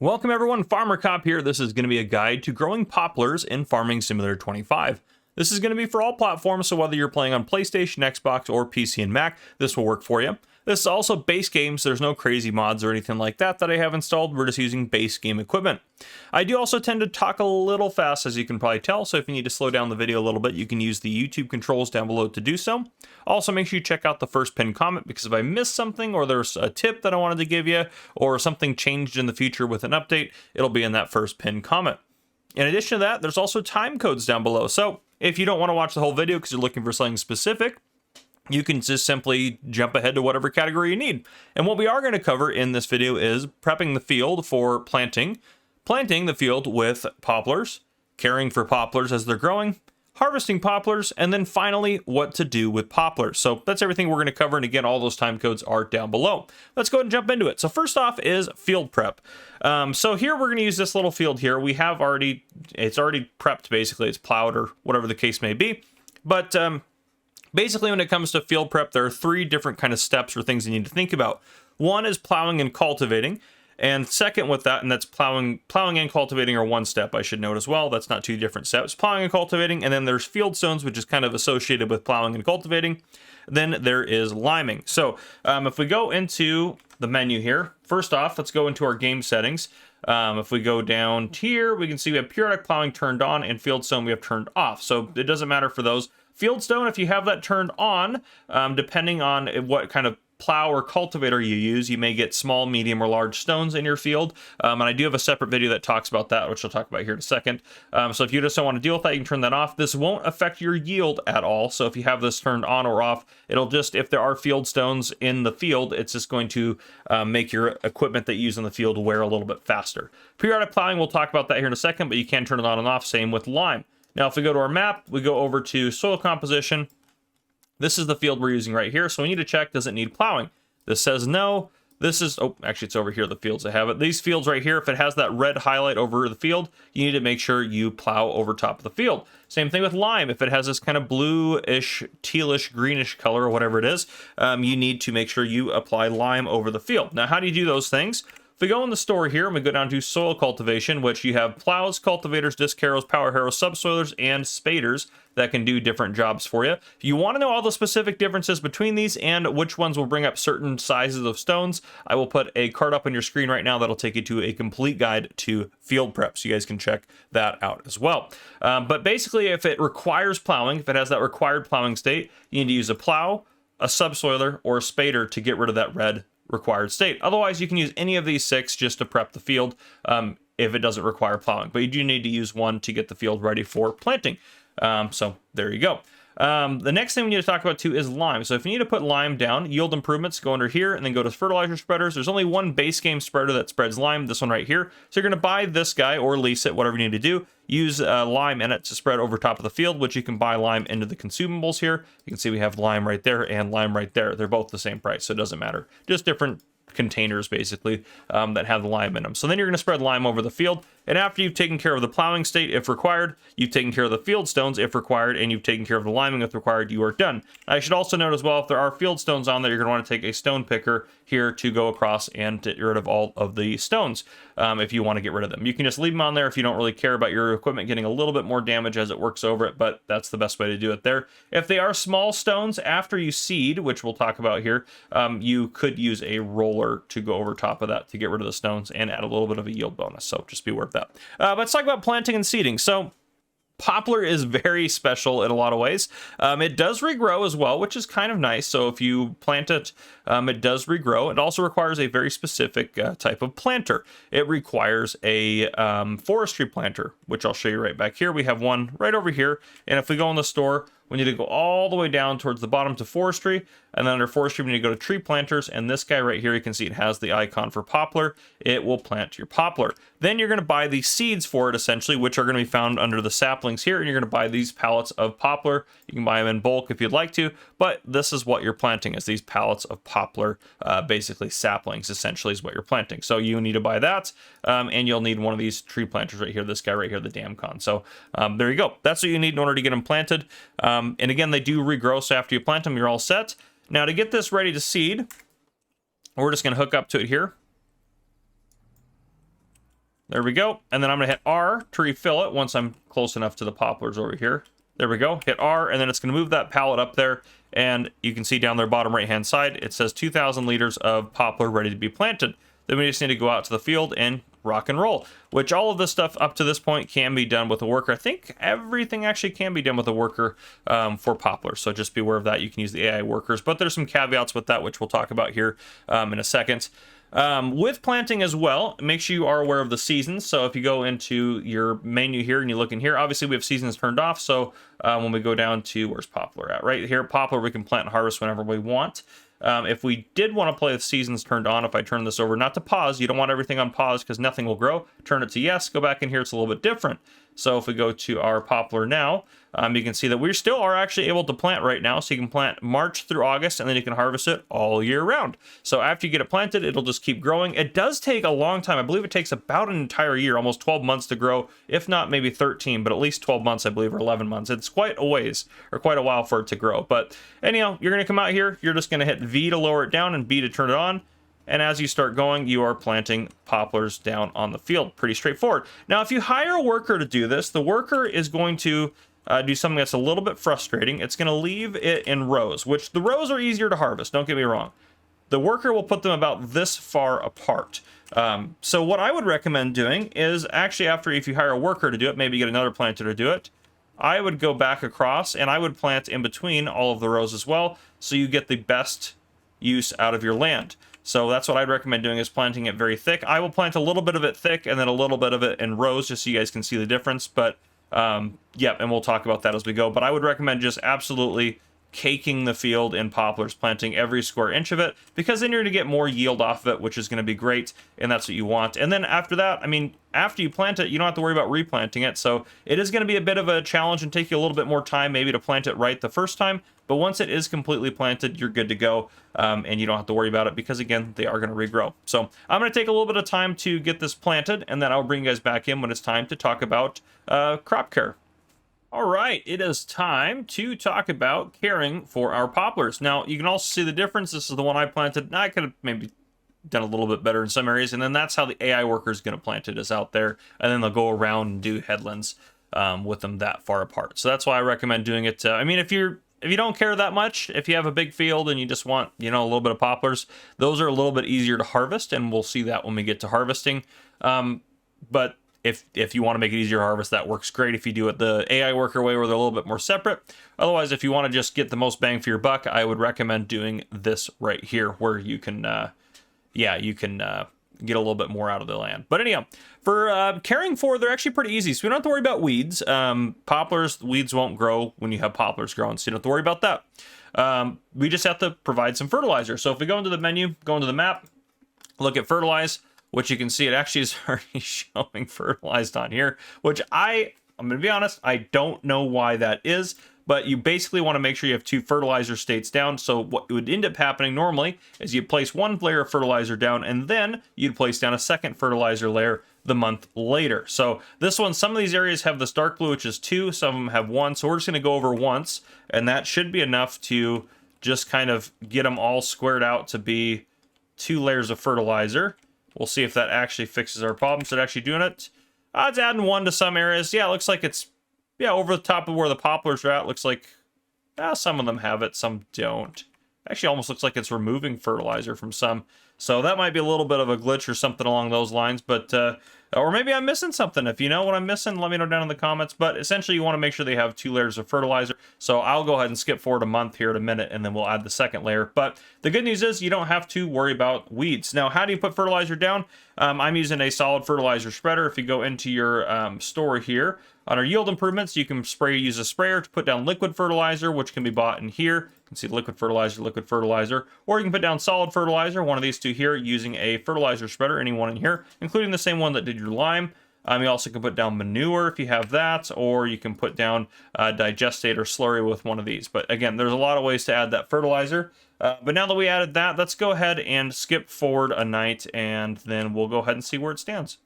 Welcome everyone, Farmer Cop here. This is going to be a guide to growing poplars in Farming Simulator 25. This is going to be for all platforms, so whether you're playing on PlayStation, Xbox, or PC and Mac, this will work for you. This is also base games. There's no crazy mods or anything like that I have installed. We're just using base game equipment. I do also tend to talk a little fast, as you can probably tell, so if you need to slow down the video a little bit, you can use the YouTube controls down below to do so. Also, make sure you check out the first pinned comment, because if I missed something, or there's a tip that I wanted to give you, or something changed in the future with an update, it'll be in that first pinned comment. In addition to that, there's also time codes down below. So if you don't want to watch the whole video because you're looking for something specific, you can just simply jump ahead to whatever category you need. And what we are going to cover in this video is prepping the field for planting the field with poplars, caring for poplars as they're growing, harvesting poplars, and then finally what to do with poplars. So that's everything we're going to cover, and again, all those time codes are down below. Let's go ahead and jump into it. So first off is field prep. So here we're going to use this little field here. It's already prepped, basically. It's plowed or whatever the case may be. But basically, when it comes to field prep, there are three different kind of steps or things you need to think about. One is plowing and cultivating. And second with that, and that's plowing and cultivating are one step, I should note as well. That's not two different steps. Plowing and cultivating, and then there's field stones, which is kind of associated with plowing and cultivating. Then there is liming. So if we go into the menu here, first off, let's go into our game settings. If we go down here, we can see we have periodic plowing turned on and field stone we have turned off. So it doesn't matter for those. Field stone, if you have that turned on, depending on what kind of plow or cultivator you use, you may get small, medium, or large stones in your field. And I do have a separate video that talks about that, which I'll talk about here in a second. So if you just don't want to deal with that, you can turn that off. This won't affect your yield at all. So if you have this turned on or off, it'll just, if there are field stones in the field, it's just going to make your equipment that you use in the field wear a little bit faster. Periodic plowing, we'll talk about that here in a second, but you can turn it on and off. Same with lime. Now, if we go to our map, we go over to soil composition. This is the field we're using right here, so we need to check, does it need plowing? This says no. This is, oh, actually it's over here, the fields that have it. These fields right here, if it has that red highlight over the field, you need to make sure you plow over top of the field. Same thing with lime. If it has this kind of bluish, tealish, greenish color, or whatever it is, you need to make sure you apply lime over the field. Now, how do you do those things? If we go in the store here and we go down to soil cultivation, which you have plows, cultivators, disc harrows, power harrows, subsoilers, and spaders that can do different jobs for you. If you want to know all the specific differences between these and which ones will bring up certain sizes of stones, I will put a card up on your screen right now that'll take you to a complete guide to field prep, so you guys can check that out as well. But basically, if it requires plowing, if it has that required plowing state, you need to use a plow, a subsoiler, or a spader to get rid of that red required state. Otherwise, you can use any of these six just to prep the field if it doesn't require plowing. But you do need to use one to get the field ready for planting. So there you go. The next thing we need to talk about too is lime. So if you need to put lime down, yield improvements, go under here and then go to fertilizer spreaders. There's only one base game spreader that spreads lime, this one right here. So you're going to buy this guy or lease it, whatever you need to do. Use lime in it to spread over top of the field, which you can buy lime into the consumables here. You can see we have lime right there and lime right there. They're both the same price, so it doesn't matter. Just different containers basically that have the lime in them. So then you're going to spread lime over the field, and after you've taken care of the plowing state if required, you've taken care of the field stones if required, and you've taken care of the liming if required, you are done. I should also note as well, if there are field stones on there, you're going to want to take a stone picker here to go across and get rid of all of the stones if you want to get rid of them. You can just leave them on there if you don't really care about your equipment getting a little bit more damage as it works over it, but that's the best way to do it there. If they are small stones after you seed, which we'll talk about here, you could use a roller to go over top of that to get rid of the stones and add a little bit of a yield bonus, so just be aware of that. But let's talk about planting and seeding. So poplar is very special in a lot of ways. It does regrow as well, which is kind of nice. So if you plant it, it does regrow. It also requires a very specific type of planter. It requires a forestry planter, which I'll show you right back here. We have one right over here. And if we go in the store, we need to go all the way down towards the bottom to forestry, and then under forestry we need to go to tree planters, and this guy right here, you can see it has the icon for poplar. It will plant your poplar. Then you're going to buy the seeds for it essentially, which are going to be found under the saplings here, and you're going to buy these pallets of poplar. You can buy them in bulk if you'd like to, but this is what you're planting, is these pallets of poplar, basically saplings essentially is what you're planting. So you need to buy that, and you'll need one of these tree planters right here, this guy right here, the Damcon. So there you go. That's what you need in order to get them planted. And again, they do regrow, so after you plant them, you're all set. Now, to get this ready to seed, we're just going to hook up to it here. There we go. And then I'm going to hit R to refill it once I'm close enough to the poplars over here. There we go. Hit R, and then it's going to move that pallet up there. And you can see down there, bottom right-hand side, it says 2,000 liters of poplar ready to be planted. Then we just need to go out to the field and rock and roll, which all of this stuff up to this point can be done with a worker. I think everything actually can be done with a worker for poplars, so just be aware of that. You can use the AI workers, but there's some caveats with that, which we'll talk about here in a second. With planting as well, make sure you are aware of the seasons. So if you go into your menu here and you look in here, obviously we have seasons turned off. So when we go down to, where's poplar at? Right here, poplar, we can plant and harvest whenever we want. If we did want to play with seasons turned on, if I turn this over, not to pause, you don't want everything on pause because nothing will grow. Turn it to yes, go back in here, it's a little bit different. So if we go to our poplar now, you can see that we still are actually able to plant right now. So you can plant March through August, and then you can harvest it all year round. So after you get it planted, it'll just keep growing. It does take a long time. I believe it takes about an entire year, almost 12 months to grow, if not maybe 13, but at least 12 months, I believe, or 11 months. It's quite a ways, or quite a while for it to grow. But anyhow, you're going to come out here. You're just going to hit V to lower it down and B to turn it on. And as you start going, you are planting poplars down on the field. Pretty straightforward. Now, if you hire a worker to do this, the worker is going to do something that's a little bit frustrating. It's going to leave it in rows, which the rows are easier to harvest. Don't get me wrong. The worker will put them about this far apart. So what I would recommend doing is actually after, if you hire a worker to do it, maybe get another planter to do it, I would go back across and I would plant in between all of the rows as well, so you get the best use out of your land. So that's what I'd recommend doing, is planting it very thick. I will plant a little bit of it thick and then a little bit of it in rows just so you guys can see the difference. But yeah, and we'll talk about that as we go. But I would recommend just absolutely caking the field in poplars, planting every square inch of it, because then you're going to get more yield off of it, which is going to be great, and that's what you want. And then after that, I mean, after you plant it, you don't have to worry about replanting it. So it is going to be a bit of a challenge and take you a little bit more time maybe to plant it right the first time. But once it is completely planted, you're good to go, and you don't have to worry about it because, again, they are going to regrow. So I'm going to take a little bit of time to get this planted, and then I'll bring you guys back in when it's time to talk about crop care. All right, it is time to talk about caring for our poplars. Now, you can also see the difference. This is the one I planted. I could have maybe done a little bit better in some areas, and then that's how the AI worker is going to plant it, is out there, and then they'll go around and do headlands with them that far apart. So that's why I recommend doing it. I mean, if you don't care that much, if you have a big field and you just want, a little bit of poplars, those are a little bit easier to harvest, and we'll see that when we get to harvesting. But if you want to make it easier to harvest, that works great if you do it the AI worker way, where they're a little bit more separate. Otherwise, if you want to just get the most bang for your buck, I would recommend doing this right here, where you can, get a little bit more out of the land. But anyhow, for caring for, they're actually pretty easy, so we don't have to worry about weeds. Poplars, weeds won't grow when you have poplars growing, so you don't have to worry about that. We just have to provide some fertilizer. So if we go into the menu, go into the map, look at fertilize, which you can see it actually is already showing fertilized on here, which I'm going to be honest, I don't know why that is, but you basically want to make sure you have two fertilizer states down. So what would end up happening normally is you place one layer of fertilizer down, and then you'd place down a second fertilizer layer the month later. So this one, some of these areas have this dark blue, which is 2, some of them have 1. So we're just going to go over once, and that should be enough to just kind of get them all squared out to be 2 layers of fertilizer. We'll see if that actually fixes our problem. So it's actually doing it. It's adding 1 to some areas. Yeah, it looks like it's, over the top of where the poplars are at. Looks like some of them have it, some don't. Actually, almost looks like it's removing fertilizer from some. So that might be a little bit of a glitch or something along those lines. But or maybe I'm missing something. If you know what I'm missing, let me know down in the comments. But essentially, you want to make sure they have 2 layers of fertilizer. So I'll go ahead and skip forward a month here in a minute, and then we'll add the second layer. But the good news is you don't have to worry about weeds. Now, how do you put fertilizer down? I'm using a solid fertilizer spreader. If you go into your store here, on our yield improvements, you can use a sprayer to put down liquid fertilizer, which can be bought in here. You can see liquid fertilizer, or you can put down solid fertilizer, one of these two here, using a fertilizer spreader, any one in here, including the same one that did your lime. You also can put down manure if you have that, or you can put down digestate or slurry with one of these. But again, there's a lot of ways to add that fertilizer. But now that we added that, let's go ahead and skip forward a night, and then we'll go ahead and see where it stands.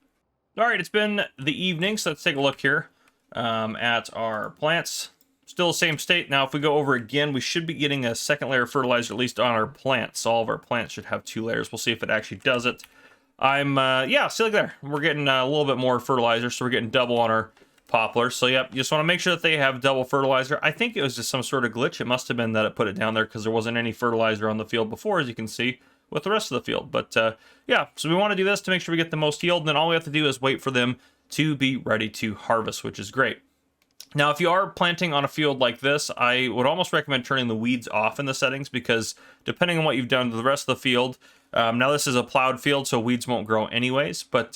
All right, it's been the evening, so let's take a look here at our plants. Still the same state. Now, if we go over again, we should be getting a second layer of fertilizer, at least on our plants. All of our plants should have 2 layers. We'll see if it actually does it. Yeah, see, look there. We're getting a little bit more fertilizer, so we're getting double on our poplars. So, yep, you just want to make sure that they have double fertilizer. I think it was just some sort of glitch. It must have been that it put it down there because there wasn't any fertilizer on the field before, as you can see with the rest of the field. But, yeah, so we want to do this to make sure we get the most yield, and then all we have to do is wait for them to be ready to harvest, which is great. Now, if you are planting on a field like this, I would almost recommend turning the weeds off in the settings because depending on what you've done to the rest of the field, now this is a plowed field, so weeds won't grow anyways, but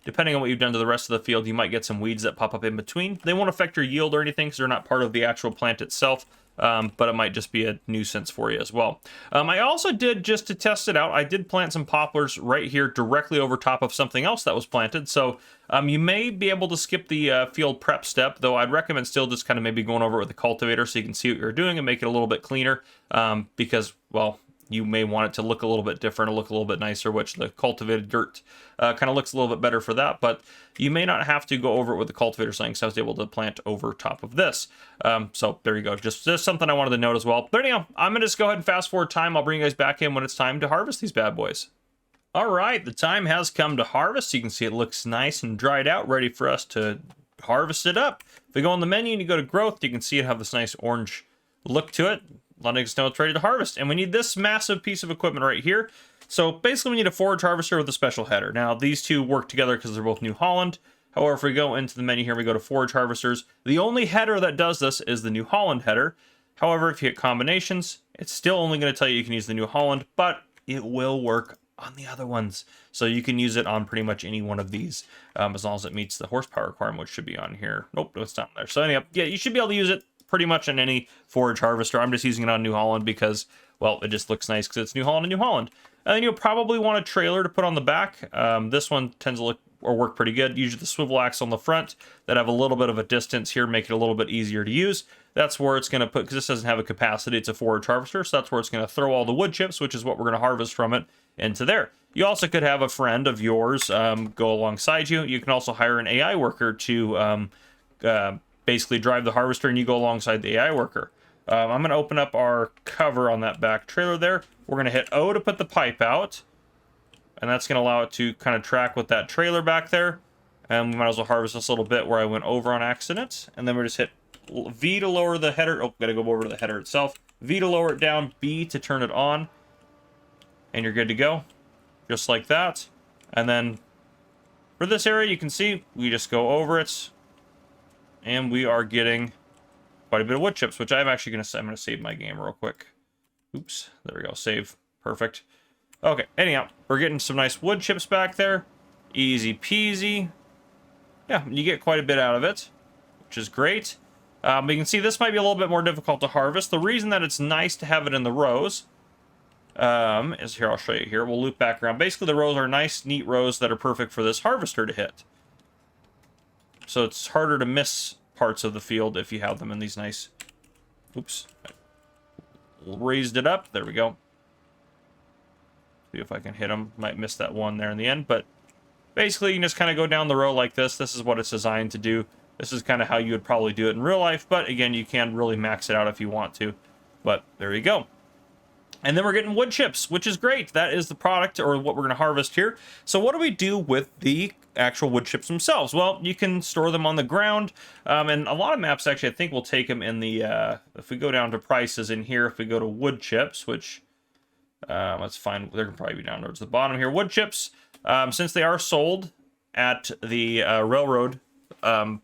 depending on what you've done to the rest of the field, you might get some weeds that pop up in between. They won't affect your yield or anything because they're not part of the actual plant itself, but it might just be a nuisance for you as well. I also did, just to test it out, I did plant some poplars right here directly over top of something else that was planted, so you may be able to skip the field prep step, though I'd recommend still just kind of maybe going over it with a cultivator so you can see what you're doing and make it a little bit cleaner, because, well, you may want it to look a little bit different, or look a little bit nicer, which the cultivated dirt kind of looks a little bit better for that, but you may not have to go over it with the cultivator setting, so I was able to plant over top of this. So there you go, just something I wanted to note as well. But anyhow, I'm going to just go ahead and fast forward time. I'll bring you guys back in when it's time to harvest these bad boys. All right, the time has come to harvest. You can see it looks nice and dried out, ready for us to harvest it up. If we go on the menu and you go to growth, you can see it have this nice orange look to it, letting us know it's ready to harvest. And we need this massive piece of equipment right here. So basically we need a forage harvester with a special header. Now these two work together because they're both New Holland. However, if we go into the menu here, we go to forage harvesters. The only header that does this is the New Holland header. However, if you hit combinations, it's still only going to tell you can use the New Holland, but it will work on the other ones. So you can use it on pretty much any one of these, as long as it meets the horsepower requirement, which should be on here. Nope, it's not there. So anyhow, yeah, you should be able to use it pretty much on any forage harvester. I'm just using it on New Holland because, well, it just looks nice because it's New Holland and New Holland. And then you'll probably want a trailer to put on the back. This one tends to look or work pretty good. Usually the swivel axle on the front that have a little bit of a distance here, make it a little bit easier to use. That's where it's going to put, because this doesn't have a capacity, it's a forage harvester, so that's where it's going to throw all the wood chips, which is what we're going to harvest from it, into there. You also could have a friend of yours go alongside you. You can also hire an AI worker to basically drive the harvester, and you go alongside the AI worker. I'm going to open up our cover on that back trailer there. We're going to hit O to put the pipe out, and that's going to allow it to kind of track with that trailer back there. And we might as well harvest this little bit where I went over on accident. And then we just hit V to lower the header. Oh, got to go over to the header itself. V to lower it down, B to turn it on. And you're good to go. Just like that. And then for this area, you can see we just go over it. And we are getting quite a bit of wood chips, which I'm actually going to save my game real quick. Oops, there we go, save, perfect. Okay, anyhow, we're getting some nice wood chips back there. Easy peasy. Yeah, you get quite a bit out of it, which is great. But you can see this might be a little bit more difficult to harvest. The reason that it's nice to have it in the rows is here, I'll show you here. We'll loop back around. Basically, the rows are nice, neat rows that are perfect for this harvester to hit. So it's harder to miss parts of the field if you have them in these nice... Oops. Raised it up. There we go. See if I can hit them. Might miss that one there in the end, but basically you can just kind of go down the row like this. This is what it's designed to do. This is kind of how you would probably do it in real life, but again, you can really max it out if you want to. But there you go. And then we're getting wood chips, which is great. That is the product, or what we're going to harvest here. So what do we do with the actual wood chips themselves? Well, you can store them on the ground, and a lot of maps actually I think will take them in the if we go down to prices in here, if we go to wood chips, which let's find, they're gonna probably be down towards the bottom here. Wood chips, since they are sold at the railroad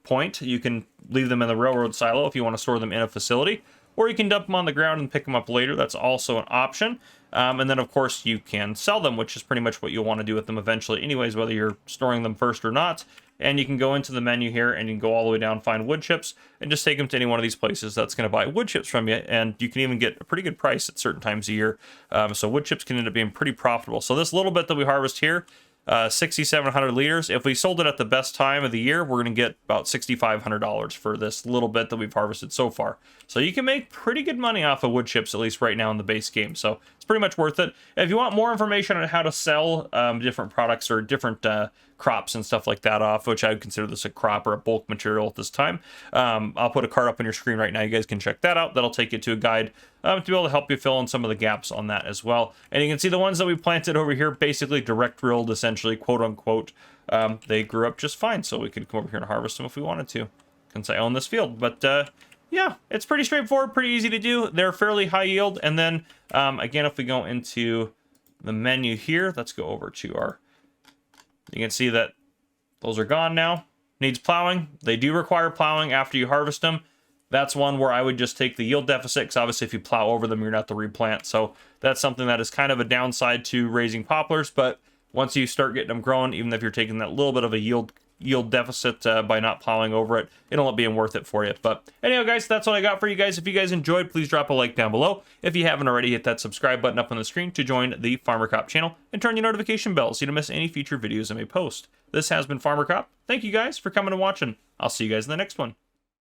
point, you can leave them in the railroad silo if you want to store them in a facility, or you can dump them on the ground and pick them up later. That's also an option. And then, of course, you can sell them, which is pretty much what you'll want to do with them eventually anyways, whether you're storing them first or not. And you can go into the menu here, and you can go all the way down, find wood chips, and just take them to any one of these places that's going to buy wood chips from you. And you can even get a pretty good price at certain times a year. So wood chips can end up being pretty profitable. So this little bit that we harvest here, 6,700 liters. If we sold it at the best time of the year, we're going to get about $6,500 for this little bit that we've harvested so far. So you can make pretty good money off of wood chips, at least right now in the base game. So it's pretty much worth it. If you want more information on how to sell different products or different crops and stuff like that off, which I would consider this a crop or a bulk material at this time. I'll put a card up on your screen right now. You guys can check that out. That'll take you to a guide to be able to help you fill in some of the gaps on that as well. And you can see the ones that we planted over here, basically direct drilled, essentially, quote unquote. They grew up just fine, so we could come over here and harvest them if we wanted to, since I own this field. But yeah, it's pretty straightforward, pretty easy to do. They're fairly high yield. And then again, if we go into the menu here, let's go over to our, you can see that those are gone now. Needs plowing. They do require plowing after you harvest them. That's one where I would just take the yield deficit, because obviously if you plow over them, you're not to replant. So that's something that is kind of a downside to raising poplars. But once you start getting them growing, even if you're taking that little bit of a yield deficit by not plowing over it, it'll end up being worth it for you. But anyhow, guys, that's what I got for you guys. If you guys enjoyed, please drop a like down below. If you haven't already, hit that subscribe button up on the screen to join the Farmer Cop channel and turn your notification bell so you don't miss any future videos I may post. This has been Farmer Cop. Thank you guys for coming and watching. I'll see you guys in the next one.